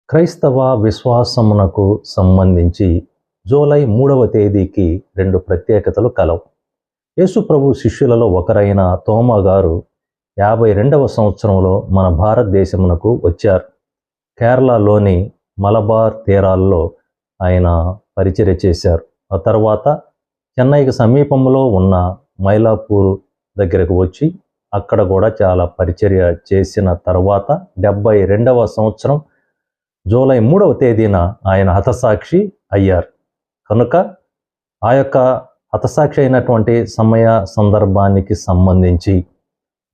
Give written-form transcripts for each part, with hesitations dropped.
క్రైస్తవ విశ్వాసమునకు సంబంధించి జూలై 3వ తేదీకి 2 ప్రత్యేకతలు కలవు. యేసుప్రభు శిష్యులలో ఒకరైన తోమా గారు 52వ సంవత్సరంలో మన భారతదేశమునకు వచ్చారు. కేరళలోని మలబార్ తీరాల్లో ఆయన పరిచర్య చేశారు. ఆ తర్వాత చెన్నైకి సమీపంలో ఉన్న మైలాపూర్ దగ్గరకు వచ్చి అక్కడ కూడా చాలా పరిచర్య చేసిన తర్వాత 72వ సంవత్సరం జూలై 3వ తేదీన ఆయన హతసాక్షి అయ్యారు. కనుక ఆ యొక్క హతసాక్షి అయినటువంటి సమయ సందర్భానికి సంబంధించి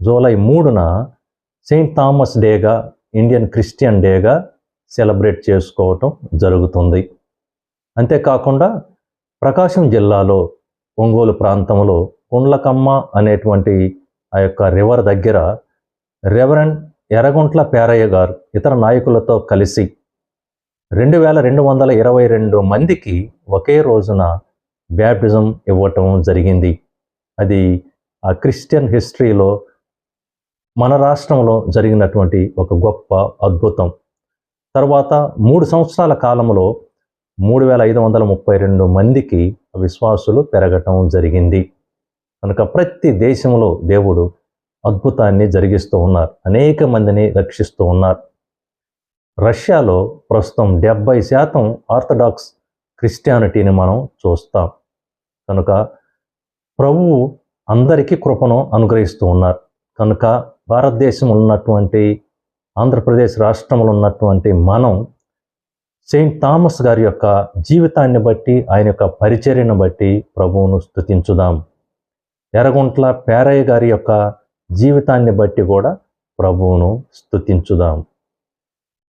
జూలై 3న సెయింట్ థామస్ డేగా, ఇండియన్ క్రిస్టియన్ డేగా సెలబ్రేట్ చేసుకోవటం జరుగుతుంది. అంతేకాకుండా ప్రకాశం జిల్లాలో ఒంగోలు ప్రాంతంలో గుండ్లకమ్మ అనేటువంటి ఆ యొక్క రివర్ దగ్గర రెవరెండ్ ఎర్రగుంట్ల పేరయ్య గారు ఇతర నాయకులతో కలిసి 2222 మందికి ఒకే రోజున బ్యాప్టిజం ఇవ్వటం జరిగింది. అది ఆ క్రిస్టియన్ హిస్టరీలో మన రాష్ట్రంలో జరిగినటువంటి ఒక గొప్ప అద్భుతం. తర్వాత 3 సంవత్సరాల కాలంలో 3532 మందికి విశ్వాసులు పెరగటం జరిగింది. కనుక ప్రతి దేశంలో దేవుడు అద్భుతాన్ని జరిగిస్తూ ఉన్నారు, అనేక మందిని రక్షిస్తూ ఉన్నారు. రష్యాలో ప్రస్తుతం 70% ఆర్థడాక్స్ క్రిస్టియానిటీని మనం చూస్తాం. కనుక ప్రభువు అందరికీ కృపను అనుగ్రహిస్తూ ఉన్నారు. కనుక భారతదేశంలో ఉన్నటువంటి ఆంధ్రప్రదేశ్ రాష్ట్రంలో ఉన్నటువంటి మనం సెయింట్ థామస్ గారి యొక్క జీవితాన్ని బట్టి, ఆయన యొక్క పరిచర్యను బట్టి ప్రభువును స్తుతించుదాం. ఎర్రగుంట్ల పేరయ్య గారి యొక్క జీవితాన్ని బట్టి కూడా ప్రభువును స్తుతించుదాం.